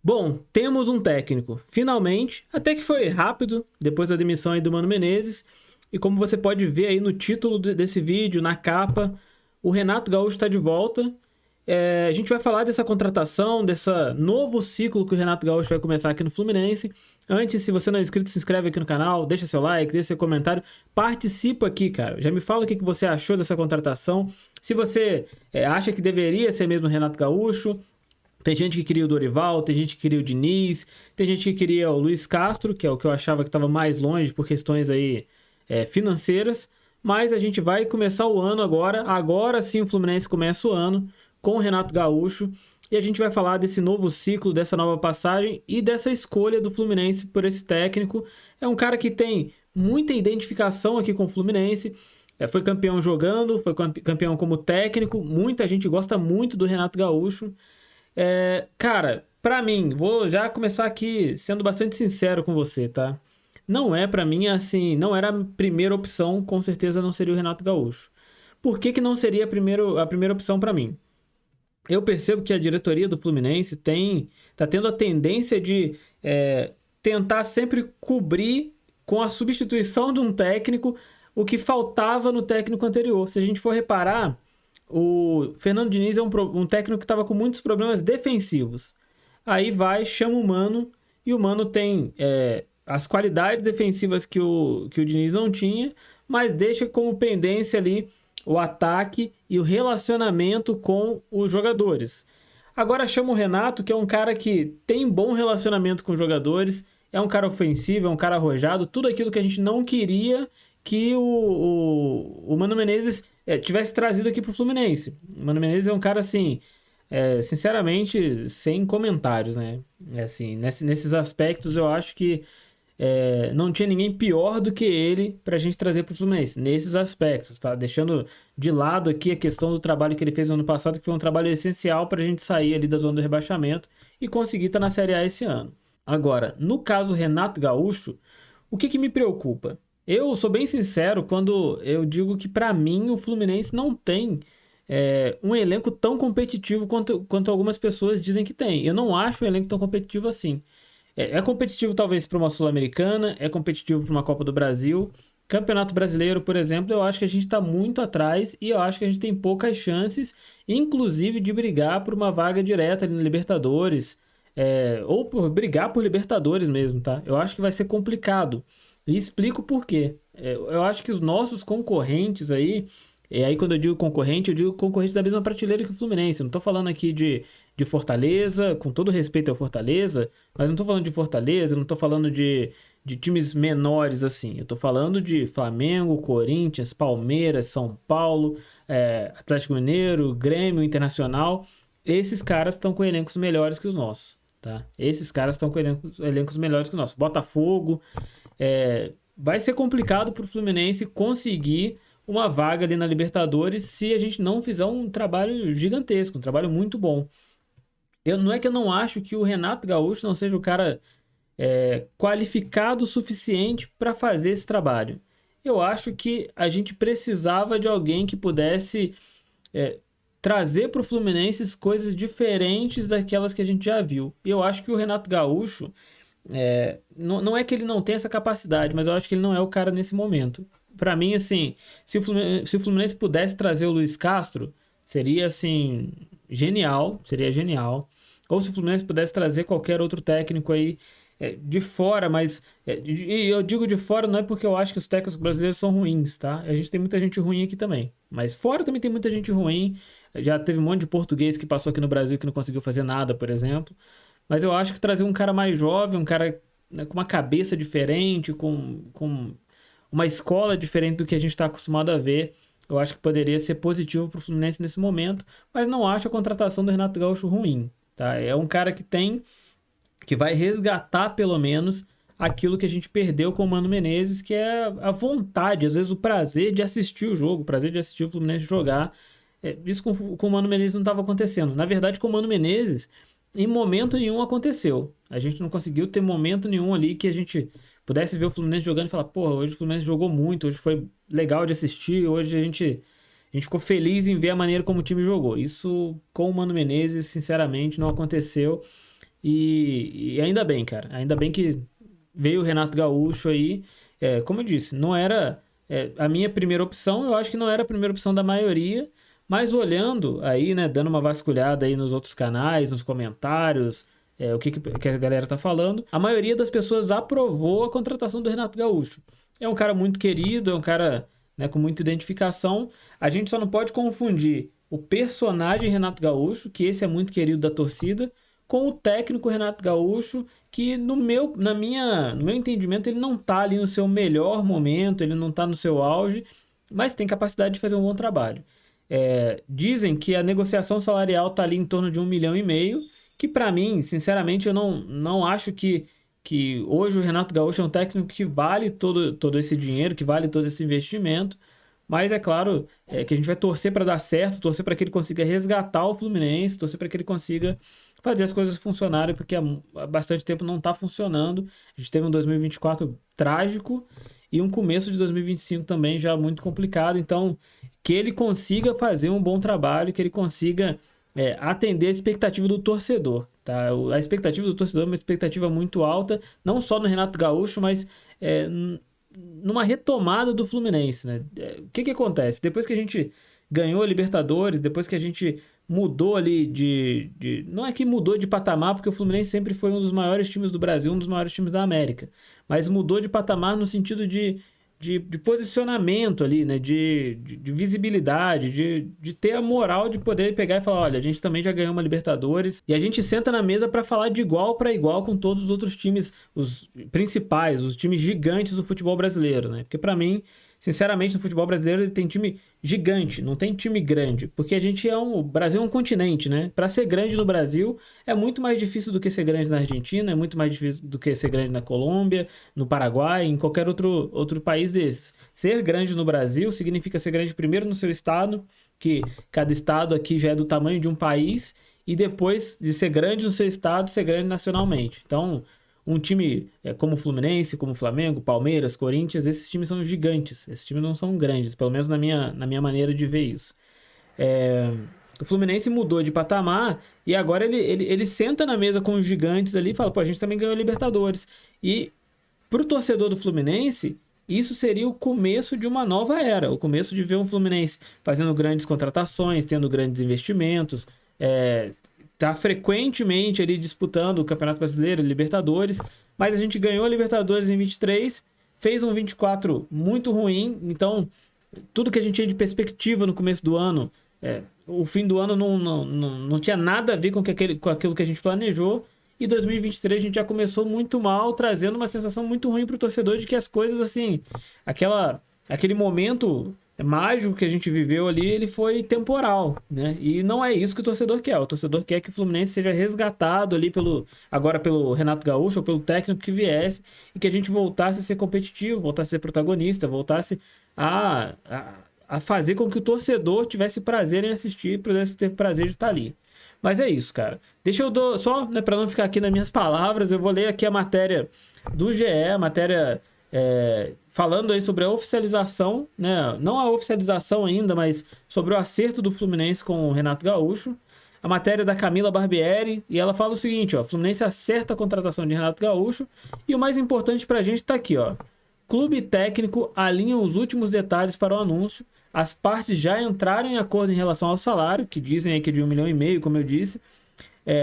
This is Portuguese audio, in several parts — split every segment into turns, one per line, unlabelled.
Bom, temos um técnico, finalmente, até que foi rápido, depois da demissão aí do Mano Menezes, e como você pode ver aí no título desse vídeo, na capa, o Renato Gaúcho está de volta. A gente vai falar dessa contratação, desse novo ciclo que o Renato Gaúcho vai começar aqui no Fluminense. Antes, se você não é inscrito, se inscreve aqui no canal, deixa seu like, deixa seu comentário, participa aqui, cara. Já me fala o que você achou dessa contratação, se você acha que deveria ser mesmo o Renato Gaúcho. Tem gente que queria o Dorival, tem gente que queria o Diniz, tem gente que queria o Luiz Castro, que é o que eu achava que estava mais longe por questões aí financeiras. Mas a gente vai começar o ano agora. Agora sim o Fluminense começa o ano com o Renato Gaúcho. E a gente vai falar desse novo ciclo, dessa nova passagem e dessa escolha do Fluminense por esse técnico. É um cara que tem muita identificação aqui com o Fluminense. Foi campeão jogando, foi campeão como técnico. Muita gente gosta muito do Renato Gaúcho. Cara, pra mim, vou já começar aqui sendo bastante sincero com você, tá? Não é pra mim assim, não era a primeira opção, com certeza não seria o Renato Gaúcho. Por que não seria a primeira opção pra mim? Eu percebo que a diretoria do Fluminense tá tendo a tendência de tentar sempre cobrir com a substituição de um técnico o que faltava no técnico anterior. Se a gente for reparar, o Fernando Diniz é um técnico que estava com muitos problemas defensivos. Aí chama o Mano, e o Mano tem as qualidades defensivas que o Diniz não tinha, mas deixa como pendência ali o ataque e o relacionamento com os jogadores. Agora chama o Renato, que é um cara que tem bom relacionamento com os jogadores, é um cara ofensivo, é um cara arrojado, tudo aquilo que a gente não queria que o Mano Menezes tivesse trazido aqui pro Fluminense. O Mano Menezes é um cara, assim, sinceramente, sem comentários, né? Assim, nesses aspectos, eu acho que não tinha ninguém pior do que ele pra gente trazer pro Fluminense, nesses aspectos, tá? Deixando de lado aqui a questão do trabalho que ele fez no ano passado, que foi um trabalho essencial pra gente sair ali da zona do rebaixamento e conseguir estar na Série A esse ano. Agora, no caso Renato Gaúcho, o que me preocupa? Eu sou bem sincero quando eu digo que, pra mim, o Fluminense não tem um elenco tão competitivo quanto algumas pessoas dizem que tem. Eu não acho um elenco tão competitivo assim. É competitivo, talvez, para uma Sul-Americana, é competitivo para uma Copa do Brasil. Campeonato Brasileiro, por exemplo, eu acho que a gente está muito atrás e eu acho que a gente tem poucas chances, inclusive, de brigar por uma vaga direta ali na Libertadores, ou por brigar por Libertadores mesmo, tá? Eu acho que vai ser complicado. E explico por quê. Eu acho que os nossos concorrentes aí, e aí quando eu digo concorrente da mesma prateleira que o Fluminense. Eu não tô falando aqui de Fortaleza, com todo respeito ao Fortaleza, mas não tô falando de Fortaleza, não tô falando de times menores assim. Eu tô falando de Flamengo, Corinthians, Palmeiras, São Paulo, Atlético Mineiro, Grêmio, Internacional. Esses caras estão com elencos melhores que os nossos, tá? Esses caras estão com elencos melhores que os nossos. Botafogo. Vai ser complicado para o Fluminense conseguir uma vaga ali na Libertadores se a gente não fizer um trabalho gigantesco, um trabalho muito bom. Não é que eu não acho que o Renato Gaúcho não seja o cara qualificado o suficiente para fazer esse trabalho. Eu acho que a gente precisava de alguém que pudesse trazer para o Fluminense coisas diferentes daquelas que a gente já viu. E eu acho que o Renato Gaúcho não é que ele não tem essa capacidade, mas eu acho que ele não é o cara nesse momento. Pra mim, assim, se o Fluminense pudesse trazer o Luiz Castro, seria, assim, genial, seria genial. Ou se o Fluminense pudesse trazer qualquer outro técnico aí de fora, mas e eu digo de fora não é porque eu acho que os técnicos brasileiros são ruins, tá? A gente tem muita gente ruim aqui também, mas fora também tem muita gente ruim. Já teve um monte de português que passou aqui no Brasil que não conseguiu fazer nada, por exemplo. Mas eu acho que trazer um cara mais jovem, um cara, né, com uma cabeça diferente, com uma escola diferente do que a gente está acostumado a ver, eu acho que poderia ser positivo para o Fluminense nesse momento, mas não acho a contratação do Renato Gaúcho ruim, tá? É um cara que vai resgatar pelo menos aquilo que a gente perdeu com o Mano Menezes, que é a vontade, às vezes o prazer de assistir o jogo, o prazer de assistir o Fluminense jogar. Isso com o Mano Menezes não estava acontecendo. Na verdade, com o Mano Menezes, em momento nenhum aconteceu. A gente não conseguiu ter momento nenhum ali que a gente pudesse ver o Fluminense jogando e falar, porra, hoje o Fluminense jogou muito, hoje foi legal de assistir, hoje a gente ficou feliz em ver a maneira como o time jogou. Isso com o Mano Menezes, sinceramente, não aconteceu. E ainda bem, cara. Ainda bem que veio o Renato Gaúcho aí. Como eu disse, não era a minha primeira opção. Eu acho que não era a primeira opção da maioria. Mas olhando aí, né, dando uma vasculhada aí nos outros canais, nos comentários, o que a galera tá falando, a maioria das pessoas aprovou a contratação do Renato Gaúcho. É um cara muito querido, é um cara, né, com muita identificação. A gente só não pode confundir o personagem Renato Gaúcho, que esse é muito querido da torcida, com o técnico Renato Gaúcho, que no meu entendimento ele não tá ali no seu melhor momento, ele não tá no seu auge, mas tem capacidade de fazer um bom trabalho. Dizem que a negociação salarial tá ali em torno de 1,5 milhão, que para mim, sinceramente, eu não acho que hoje o Renato Gaúcho é um técnico que vale todo esse dinheiro, que vale todo esse investimento, mas é claro que a gente vai torcer para dar certo, torcer para que ele consiga resgatar o Fluminense, torcer para que ele consiga fazer as coisas funcionarem, porque há bastante tempo não está funcionando. A gente teve um 2024 trágico e um começo de 2025 também já muito complicado. Então, que ele consiga fazer um bom trabalho, que ele consiga atender a expectativa do torcedor. Tá? A expectativa do torcedor é uma expectativa muito alta, não só no Renato Gaúcho, mas numa retomada do Fluminense. Né? O que acontece? Depois que a gente ganhou a Libertadores, depois que a gente mudou ali não é que mudou de patamar, porque o Fluminense sempre foi um dos maiores times do Brasil, um dos maiores times da América, mas mudou de patamar no sentido de posicionamento ali, né? de visibilidade, de ter a moral de poder pegar e falar, olha, a gente também já ganhou uma Libertadores, e a gente senta na mesa para falar de igual para igual com todos os outros times, os principais, os times gigantes do futebol brasileiro, né? Porque para mim, sinceramente, no futebol brasileiro ele tem time gigante, não tem time grande, porque o Brasil é um continente, né? Para ser grande no Brasil é muito mais difícil do que ser grande na Argentina, é muito mais difícil do que ser grande na Colômbia, no Paraguai, em qualquer outro país desses. Ser grande no Brasil significa ser grande primeiro no seu estado, que cada estado aqui já é do tamanho de um país, e depois de ser grande no seu estado, ser grande nacionalmente. Então, um time como o Fluminense, como o Flamengo, Palmeiras, Corinthians, esses times são gigantes. Esses times não são grandes, pelo menos na minha maneira de ver isso. O Fluminense mudou de patamar e agora ele senta na mesa com os gigantes ali e fala, pô, a gente também ganhou a Libertadores. E pro torcedor do Fluminense, isso seria o começo de uma nova era. O começo de ver um Fluminense fazendo grandes contratações, tendo grandes investimentos, tá frequentemente ali disputando o Campeonato Brasileiro, Libertadores, mas a gente ganhou a Libertadores em 23, fez um 24 muito ruim, então tudo que a gente tinha de perspectiva no começo do ano, o fim do ano não tinha nada a ver com aquilo que a gente planejou, e 2023 a gente já começou muito mal, trazendo uma sensação muito ruim para o torcedor de que as coisas, assim, aquele momento mágico que a gente viveu ali, ele foi temporal, né? E não é isso que o torcedor quer. O torcedor quer que o Fluminense seja resgatado ali agora pelo Renato Gaúcho ou pelo técnico que viesse, e que a gente voltasse a ser competitivo, voltasse a ser protagonista, voltasse a fazer com que o torcedor tivesse prazer em assistir, pudesse ter prazer de estar ali. Mas é isso, cara. Deixa eu só, né, para não ficar aqui nas minhas palavras, eu vou ler aqui a matéria do GE, a matéria falando aí sobre a oficialização, né? Não a oficialização ainda, mas sobre o acerto do Fluminense com o Renato Gaúcho. A matéria da Camila Barbieri, e ela fala o seguinte, ó, Fluminense acerta a contratação de Renato Gaúcho, e o mais importante pra gente tá aqui, ó. Clube e técnico alinham os últimos detalhes para o anúncio, as partes já entraram em acordo em relação ao salário, que dizem aí que é de 1,5 milhão, como eu disse.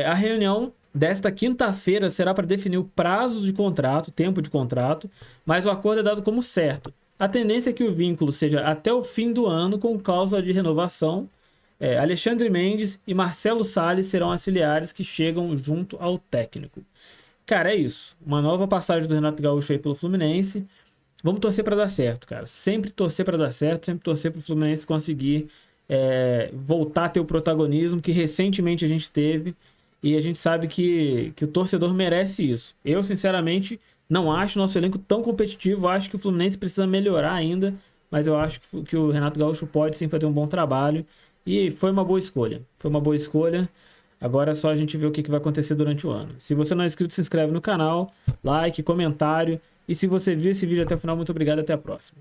A reunião desta quinta-feira será para definir o prazo de contrato, tempo de contrato, mas o acordo é dado como certo. A tendência é que o vínculo seja até o fim do ano, com cláusula de renovação. Alexandre Mendes e Marcelo Salles serão auxiliares que chegam junto ao técnico. Cara, é isso. Uma nova passagem do Renato Gaúcho aí pelo Fluminense. Vamos torcer para dar certo, cara. Sempre torcer para dar certo, sempre torcer para o Fluminense conseguir voltar a ter o protagonismo que recentemente a gente teve. E a gente sabe que o torcedor merece isso. Eu, sinceramente, não acho o nosso elenco tão competitivo. Acho que o Fluminense precisa melhorar ainda. Mas eu acho que o Renato Gaúcho pode sim fazer um bom trabalho. E foi uma boa escolha. Foi uma boa escolha. Agora é só a gente ver o que vai acontecer durante o ano. Se você não é inscrito, se inscreve no canal. Like, comentário. E se você viu esse vídeo até o final, muito obrigado e até a próxima.